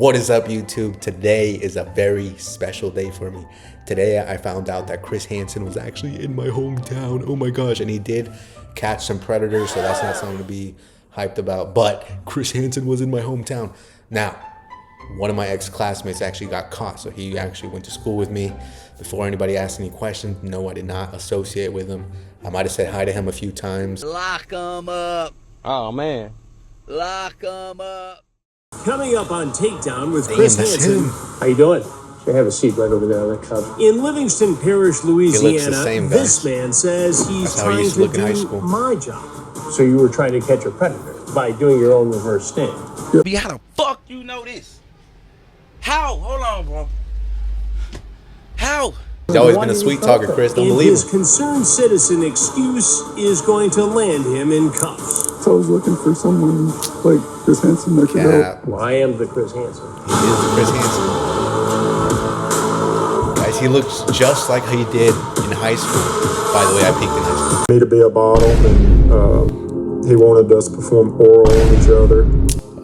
What is up, YouTube? Today is a very special day for me. Today I found out that Chris Hansen was actually in my hometown. Oh my gosh, and he did catch some predators, so that's not something to be hyped about. But Chris Hansen was in my hometown. Now, one of my ex-classmates actually got caught, so he actually went to school with me. Before anybody asked any questions, no, I did not associate with him. I might have said hi to him a few times. Lock him up. Oh, man. Lock him up. Coming up on Takedown with Chris Hansen. How you doing? Sure, have a seat right over there on that couch. In Livingston Parish, Louisiana, same, this man says he's trying to do my job. So you were trying to catch a predator by doing your own reverse sting. B, how the fuck you know this? How? Hold on, bro. How? He's always been a sweet talker, Chris. Don't believe his him. concerned citizen excuse is going to land him in cuffs. So I was looking for someone like Chris Hansen that could help. Well, I am the Chris Hansen. He is the Chris Hansen. Guys, he looks just like he did in high school. By the way, I peaked in high school. Me to be a bottom, and he wanted us to perform oral on each other.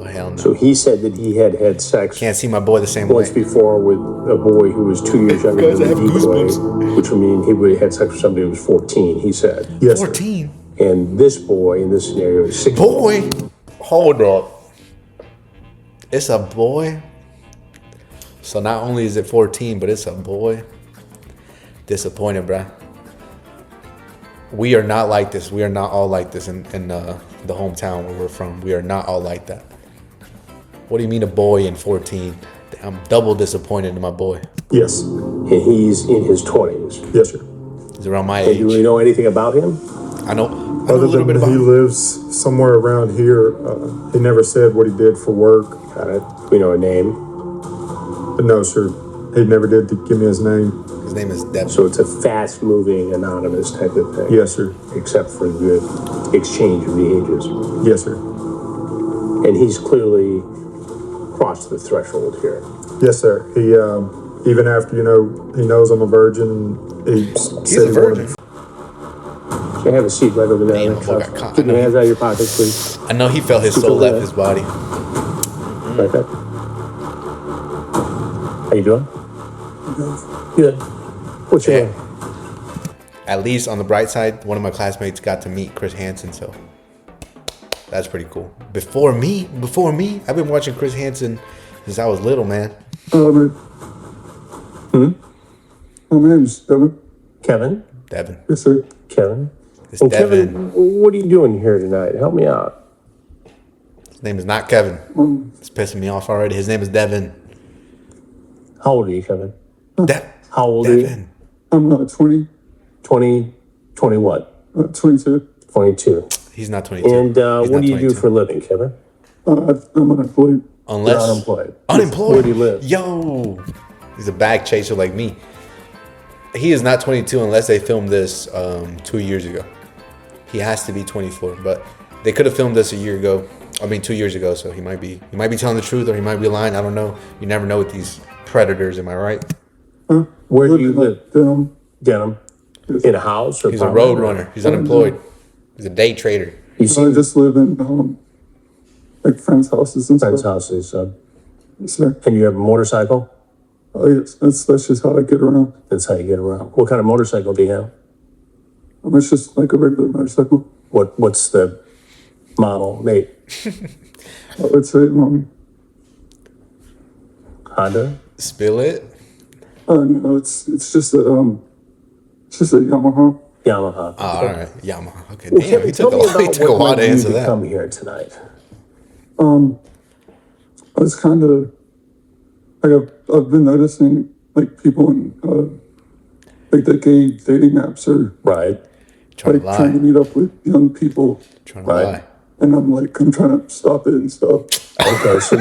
Oh, hell no. So he said that he had had sex Can't see my boy the same once way. before with a boy who was 2 years younger Guys, I than have the decoy, goosebumps. which would mean he would have had sex with somebody who was 14, he said. Yes, sir. 14? And this boy in this scenario is 16. Boy? Hold up. It's a boy? So not only is it 14, but it's a boy? Disappointed, bruh. We are not like this. We are not all like this in the hometown where we're from. We are not all like that. What do you mean a boy in 14? I'm double disappointed in my boy. Yes. And he's in his 20s. Yes, sir. He's around my And age. do we know anything about him? I know a Other little than bit about he him. lives somewhere around here, he never said what he did for work. Got it. We know a name. But no, sir. He never did give me his name. His name is Devin. So it's a fast-moving, anonymous type of thing. Yes, sir. Except for the exchange of the ages. Yes, sir. And he's clearly crossed the threshold here. Yes, sir. He, even after, he knows I'm a virgin, He's a virgin. So have a seat right over there. Damn, boy got caught. Keep your hands out of your pockets, please. I know he felt his soul left his body. Right there. How you doing? Good. What's your name? At least on the bright side, one of my classmates got to meet Chris Hansen, so that's pretty cool. Before me, I've been watching Chris Hansen since I was little, man. My name's Devin. Kevin? Devin. Yes, sir. Kevin? It's And Devin. Kevin, what are you doing here tonight? Help me out. His name is not Kevin. It's pissing me off already. His name is Devin. How old are you, Kevin? How old are you? Devin. I'm 20, 20 what? 22. 22. He's not 22. And He's what not do you do 22. for a living, Kevin? I'm unemployed. Unless You're unemployed. Unemployed. Where do you live? Yo, he's a bag chaser like me. He is not 22 unless they filmed this 2 years ago. He has to be 24, but they could have filmed this 2 years ago. So he might be telling the truth or he might be lying. I don't know. You never know with these predators. Am I right? Where do you live? Denham. Denham? In a house? Or He's a apartment? road runner. He's unemployed. He's a day trader. You I see just live in, like friends' houses and friends' stuff. houses. Yes, sir. And you have a motorcycle? Oh, yes. That's just how I get around. That's how you get around. What kind of motorcycle do you have? It's just like a regular motorcycle. What's the model, mate? I would say, Honda? Spill it. no, it's just a Yamaha. Yamaha. Oh, all right. Yamaha. Okay. Well, Damn. Kevin, He tell took me a about while what to led answer you to that. come here tonight. I was kind of like I've been noticing like people in like the gay dating apps are Right. Trying like to trying to lie. meet up with young people, Trying to Right. lie. and I'm trying to stop it and stuff. Okay, so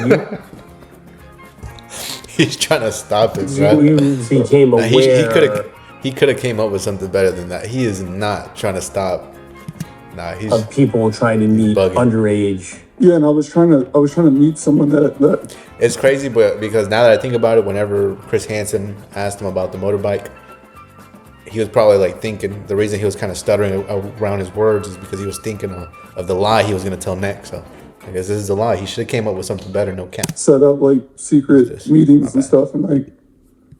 He's trying to stop it, bro. you became Nah, aware he could have came up with something better than that. He is not trying to stop. Nah, he's of people trying to meet bugging. underage. Yeah, and I was trying to meet someone that It's crazy, but because now that I think about it, whenever Chris Hansen asked him about the motorbike, he was probably thinking the reason he was kind of stuttering around his words is because he was thinking of the lie he was going to tell next. So I guess this is a lie. He should have came up with something better. No cap. set up like secret meetings and stuff, and like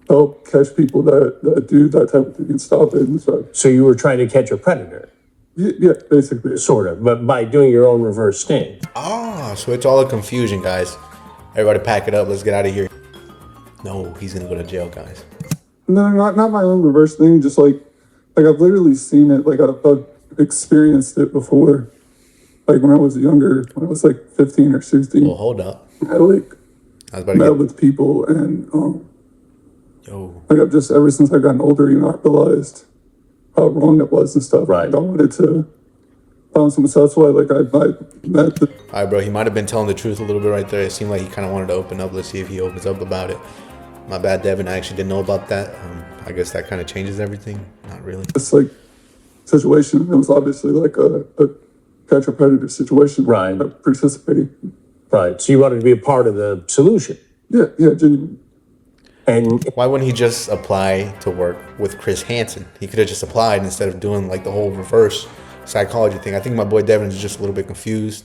help catch people that do that type of thing and stop it and stuff. So you were trying to catch a predator, Yeah, basically. sort of, but by doing your own reverse sting. So it's all a confusion, guys. Everybody pack it up. Let's get out of here. No, he's going to go to jail, guys. No, not my own reverse thing. Just like I've literally seen it. Like I've experienced it before. Like when I was younger, when I was like 15 or 16. Well, hold up. I like I was about to met get... with people, and Yo. like I've just ever since I've gotten older, I realized how wrong it was and stuff. Right. Like, I wanted to find someone. So that's why like I met the. All right, bro. He might have been telling the truth a little bit right there. It seemed like he kind of wanted to open up. Let's see if he opens up about it. My bad, Devin. I actually didn't know about that. I guess that kind of changes everything. Not really. This like situation. It was obviously like a catch a predator situation. Right. Participating. Right. So you wanted to be a part of the solution. Yeah, genuinely. And Why wouldn't he just apply to work with Chris Hansen? He could have just applied instead of doing like the whole reverse psychology thing. I think my boy Devin is just a little bit confused.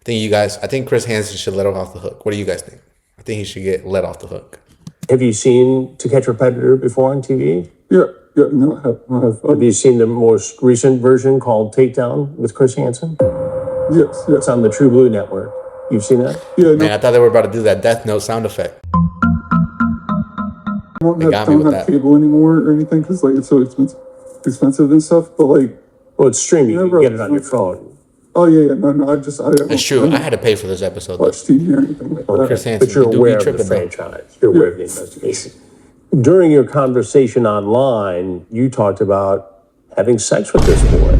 I think Chris Hansen should let off the hook. What do you guys think? I think he should get let off the hook. have you seen To Catch a Predator before on TV? Yeah, no, I have. Have you seen the most recent version called Takedown with Chris Hansen? Yes. It's on the True Blue Network. You've seen that? Yeah, Man, I thought they were about to do that Death Note sound effect. I don't got me don't with have that. cable anymore or anything because like it's so expensive and stuff. But like, Well, it's streaming. You Yeah, can bro. get it on your phone. oh yeah, no, I It's true. I had to pay for this episode. Though. watch TV or anything like that. Chris Hansen, But you're you do be aware of the tripping, though. franchise. You're aware of the investigation. During your conversation online, you talked about having sex with this boy,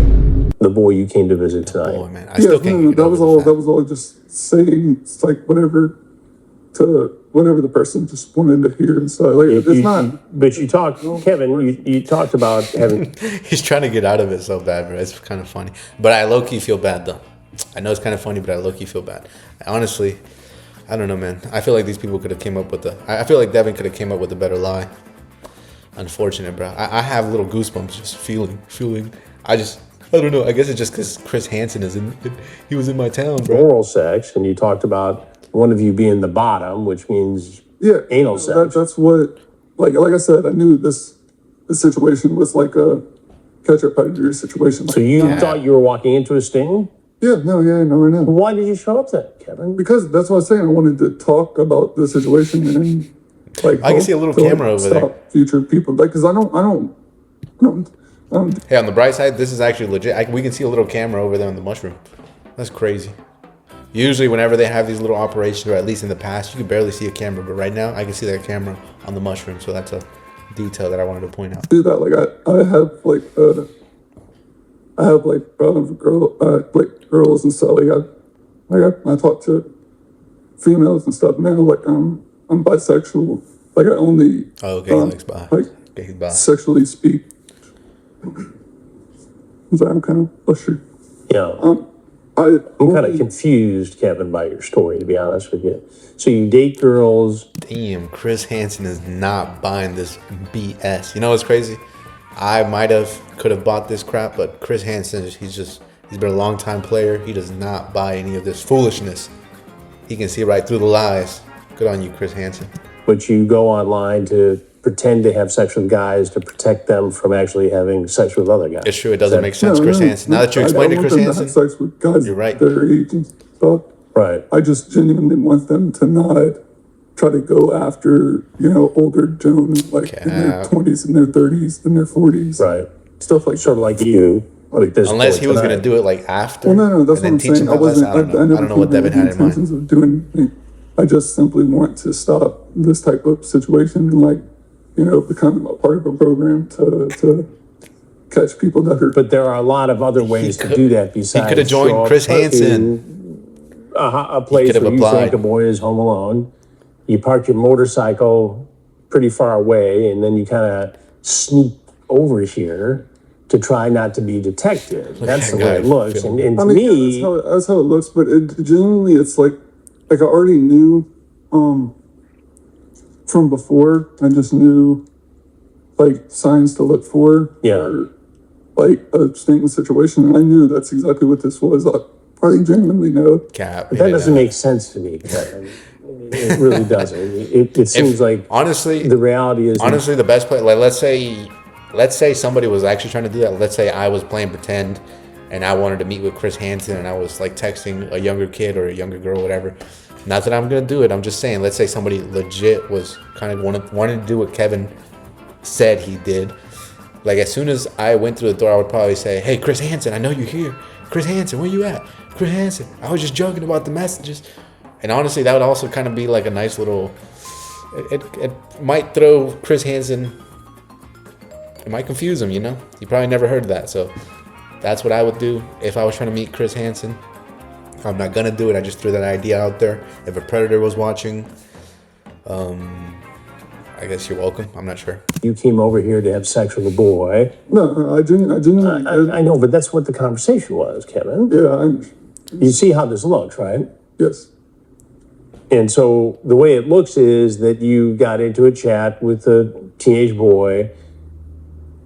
the boy you came to visit tonight. Boy, man, I Yeah, still can't no, get that over was the all. fact. That was all just saying. It's like whatever the person just wanted to hear and stuff. Like it's not. But you talked, Kevin. You talked about having. He's trying to get out of it so bad, bro. It's kind of funny. But I low-key feel bad, though. I know it's kind of funny, but I low-key feel bad. Honestly, I don't know, man. I feel like these people could have came up with I feel like Devin could have came up with a better lie. Unfortunate, bro. I have little goosebumps just feeling. I don't know. I guess it's just because Chris Hansen he was in my town, bro. Oral sex, and you talked about one of you being the bottom, which means Yeah, anal sex. That's what. Like I said, I knew this situation was like a catch a predator situation. So you thought you were walking into a sting? Yeah, no, I know. Why did you show up then, Kevin? Because that's what I was saying. I wanted to talk about the situation and like I can see a little to, like, camera over there. stop future people. Like, because I don't. Hey, on the bright side, this is actually legit. We can see a little camera over there on the mushroom. That's crazy. Usually, whenever they have these little operations, or at least in the past, you can barely see a camera. But right now, I can see that camera on the mushroom. So that's a detail that I wanted to point out. do that. Like I have girls and stuff. I talk to females and stuff. Man, like I'm bisexual. Like I only Oh, okay, he likes bi. like Okay, he's bi. sexually speak. So I'm kind of flustered. Yeah. I'm I'm kind of confused, Kevin, by your story, to be honest with you. So you date girls. Damn, Chris Hansen is not buying this BS. You know what's crazy? I could have bought this crap, but Chris Hansen, he's been a long time player. He does not buy any of this foolishness. He can see right through the lies. Good on you, Chris Hansen. But you go online to pretend to have sex with guys to protect them from actually having sex with other guys. It's true. It doesn't make sense, Chris Hansen. Now that you explained it, Chris I want them to have Hansen, sex with guys you're right. their age and stuff. Right. I just genuinely want them to not try to go after, older Joan, like in their 20s and their 30s and their 40s. Right. Stuff like Sort of like you. Like this unless point he was going to tonight. do it like after. Well, no, that's and what then I'm teach saying. him I that lesson. wasn't. I don't know what never Devin came had with in mind. intentions of doing anything. I just simply want to stop this type of situation and, like, become a part of a program to catch people that are. But there are a lot of other ways to do that besides. He could have joined show up Chris Hansen. in A place could have where you applied. think a boy is home alone. You park your motorcycle pretty far away, and then you kind of sneak over here to try not to be detected. That's that the way it guy looks. And to yeah, me, that's how it looks. But genuinely, it's like I already knew from before. I just knew like signs to look for. Yeah. Or, like a statement situation, and I knew that's exactly what this was. I genuinely know. Cap. But that doesn't make sense to me. It really doesn't. It seems like honestly the reality is honestly the best play. Like let's say somebody was actually trying to do that. Let's say I was playing pretend, and I wanted to meet with Chris Hansen, and I was like texting a younger kid or a younger girl, whatever. Not that I'm gonna do it. I'm just saying. Let's say somebody legit was kind of wanted to do what Kevin said he did. Like as soon as I went through the door, I would probably say, "Hey, Chris Hansen, I know you're here. Chris Hansen, where you at? Chris Hansen, I was just joking about the messages." And honestly, that would also kind of be like a nice little. It might throw Chris Hansen. It might confuse him, you know. He probably never heard that, so that's what I would do if I was trying to meet Chris Hansen. I'm not gonna do it. I just threw that idea out there. If a predator was watching, I guess you're welcome. I'm not sure. you came over here to have sex with a boy. No, I genuinely. I know, but that's what the conversation was, Kevin. Yeah, You see how this looks, right? yes. And so the way it looks is that you got into a chat with a teenage boy.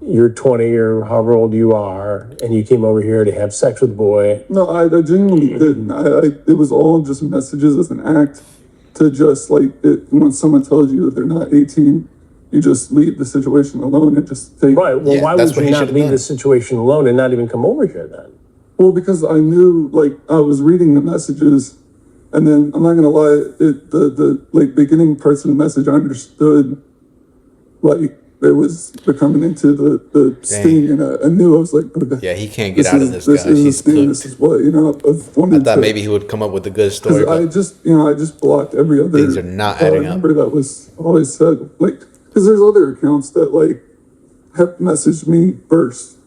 You're 20 or however old you are, and you came over here to have sex with the boy. No, I genuinely didn't. It was all just messages as an act to just like when someone tells you that they're not 18, you just leave the situation alone and just take. Right. Well, Yeah, why that's would what you he not should've leave done. the situation alone and not even come over here then? Well, because I knew, like, I was reading the messages, and then I'm not gonna lie, the like beginning parts of the message, I understood, like there was becoming into the sting, and I knew I was like, okay, Yeah, he can't get out of this, guys. is the He's sting. This cooked. is what I've wanted I thought to, maybe he would come up with a good story, 'cause I just blocked every other Things are not adding up. number that was always said, like, because there's other accounts that like have messaged me first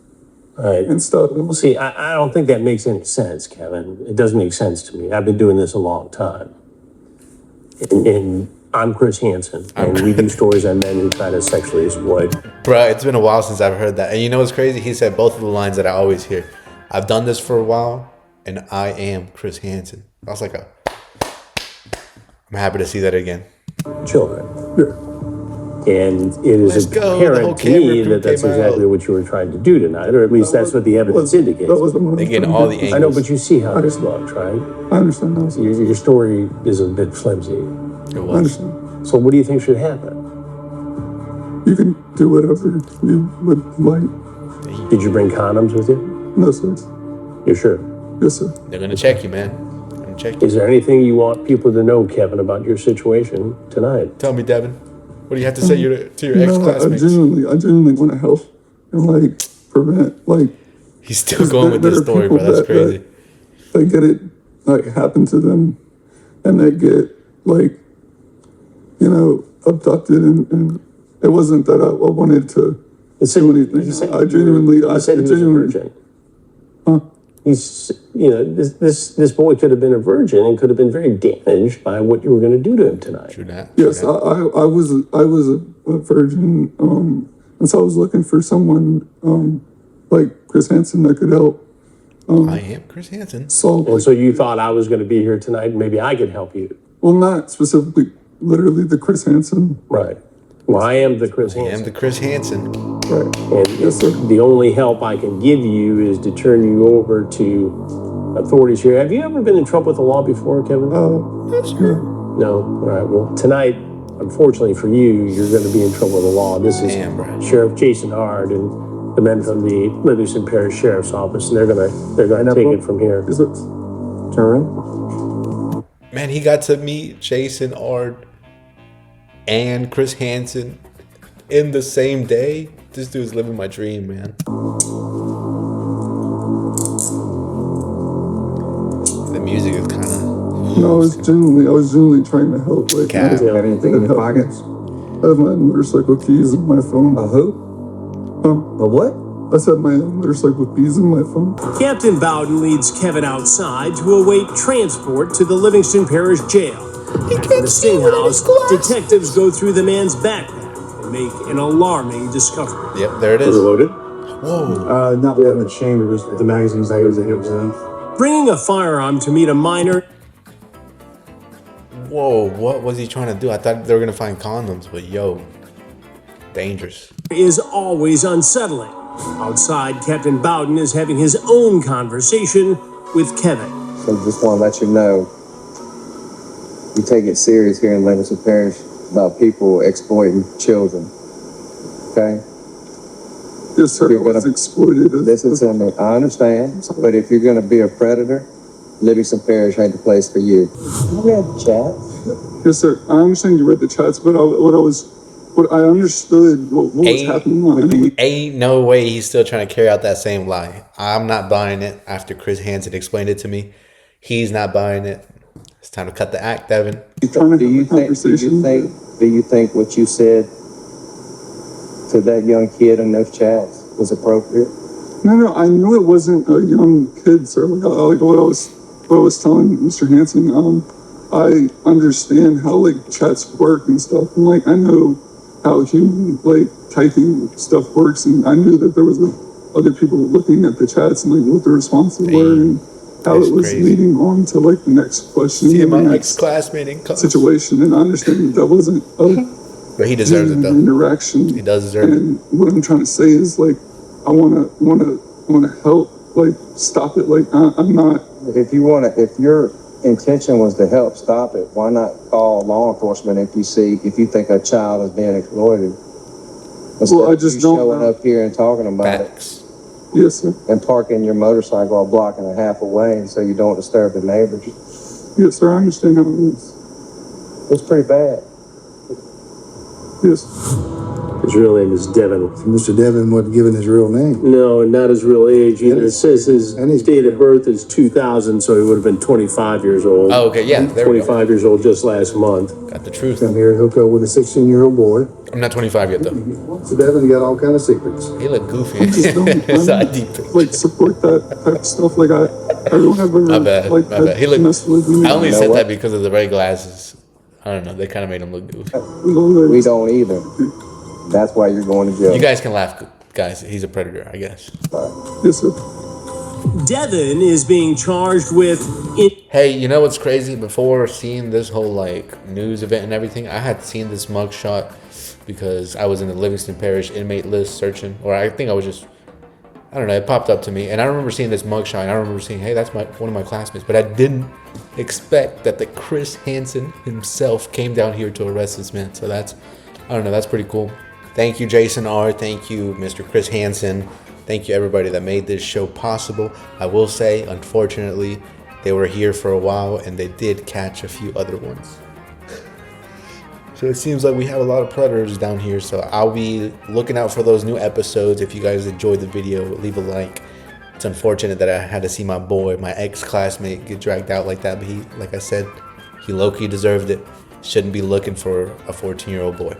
All right. and stuff. Well, see, I don't think that makes any sense, Kevin. It doesn't make sense to me. I've been doing this a long time. And I'm Chris Hansen, and we do stories on men who try to sexually exploit. bro. It's been a while since I've heard that, and you know what's crazy? He said both of the lines that I always hear. I've done this for a while, and I am Chris Hansen. I was like, I'm happy to see that again. Children. Yeah. And it is Let's go. The whole apparent to me camera crew that that's came exactly out. what you were trying to do tonight, or at least that's what the evidence indicates. That wasn't what I was They get trying to all do. the I know, but you see how this looks, right? I understand that. Your story is a bit flimsy. It I was. understand. So what do you think should happen? You can do whatever you would like. Did you bring condoms with you? No, sir. You're sure? Yes, sir. They're gonna check you, man. They're gonna check you. Is there anything you want people to know, Kevin, about your situation tonight? Tell me, Devin. What do you have to say to your No, ex-classmates? I genuinely want to help and like prevent like He's still going with this there are story, bro. people That's crazy. They get it like happen to them, and they get like abducted, and it wasn't that I wanted to do anything. I genuinely, He said he was a virgin. Huh? He's, this boy could have been a virgin and could have been very damaged by what you were going to do to him tonight. True that. Yes, True that. I was a virgin, and so I was looking for someone like Chris Hansen that could help I am Chris Hansen. solve. And so you thought I was going to be here tonight and maybe I could help you. Well, not specifically, literally the Chris Hansen. Right. Well, I am the Chris I am Hansen. the Chris Hansen. Right. And Yes, sir. the only help I can give you is to turn you over to authorities here. Have you ever been in trouble with the law before, Kevin? No? All right. Well, tonight, unfortunately for you, you're going to be in trouble with the law. This is Damn, bro. Sheriff Jason Hard and the men from the Livingston Parish Sheriff's Office, and they're gonna take it from here. Is it? Man, he got to meet Jason Ard and Chris Hansen in the same day. This dude's living my dream, man. The music is kind of. No, I was genuinely trying to help. Like, Cap. I You have anything in your pockets? have my motorcycle keys and my phone. A who? A what? I said my motorcycle keys and my phone. Captain Bowden leads Kevin outside to await transport to the Livingston Parish Jail. After the sting house, detectives go through the man's backpack and make an alarming discovery. Yep, there it is. Loaded? Whoa. Not in the chamber, just the magazine bags that it was in. Bringing a firearm to meet a minor Whoa, what was he trying to do? I thought they were going to find condoms, but yo, dangerous. is always unsettling. Outside, Captain Bowden is having his own conversation with Kevin. So just want to let you know, we take it serious here in Livingston Parish about people exploiting children. Okay? Yes, sir. I was exploited. Listen to me. I understand, but if you're going to be a predator, Livingston Parish ain't the place for you. You read the chat? Yes, sir. I understand you read the chats, but what I understood what was happening. Ain't no way he's still trying to carry out that same lie. I'm not buying it. After Chris Hansen explained it to me, he's not buying it. It's time to cut the act, Devin. Do you think what you said to that young kid in those chats was appropriate? No, I knew it wasn't a young kid, sir. Like what I was telling Mr. Hansen, I understand how like chats work and stuff, and like I know how human like typing stuff works, and I knew that there was other people looking at the chats and like what the responses were and how it was leading on to like the next question. See my ex-classmate in class. Situation, and I understand that wasn't but he deserves it though. Interaction. He does deserve and what I'm trying to say is like I wanna help like stop it. Like I'm not. If your intention was to help stop it, why not call law enforcement if you think a child is being exploited? Well, I just don't showing up here and talking about it. Yes, sir. And parking your motorcycle a block and a half away so you don't disturb the neighbors. Yes, sir. I understand how it is. It's pretty bad. Yes. His real name is Devin. Mr. Devin wasn't given his real name. No, not his real age either. It says his date of birth is 2000, so he would have been 25 years old. Oh, okay, yeah. There 25 years old just last month. Got the truth. Come here and hook up with a 16-year-old boy. I'm not 25 yet though. So Devin got all kind of secrets. He look goofy. I just don't like support that type of stuff. Like I don't ever My bad. like My bad. He looked. I only said what? that because of the red glasses. I don't know. They kind of made him look goofy. We don't either. That's why you're going to jail. You guys can laugh, guys. He's a predator, I guess. Yes, sir. Devin is being charged with. Hey, you know what's crazy? Before seeing this whole like news event and everything, I had seen this mugshot because I was in the Livingston Parish inmate list searching, or I think I was just, I don't know, it popped up to me, and I remember seeing this mugshot, and I remember seeing, hey, that's one of my classmates, but I didn't expect that the Chris Hansen himself came down here to arrest this man. So that's, I don't know, that's pretty cool. Thank you, Jason R. Thank you, Mr. Chris Hansen. Thank you, everybody that made this show possible. I will say, unfortunately, they were here for a while, and they did catch a few other ones. So it seems like we have a lot of predators down here. So I'll be looking out for those new episodes. If you guys enjoyed the video, leave a like. It's unfortunate that I had to see my boy, my ex-classmate, get dragged out like that. But he, like I said, he low-key deserved it. Shouldn't be looking for a 14-year-old boy.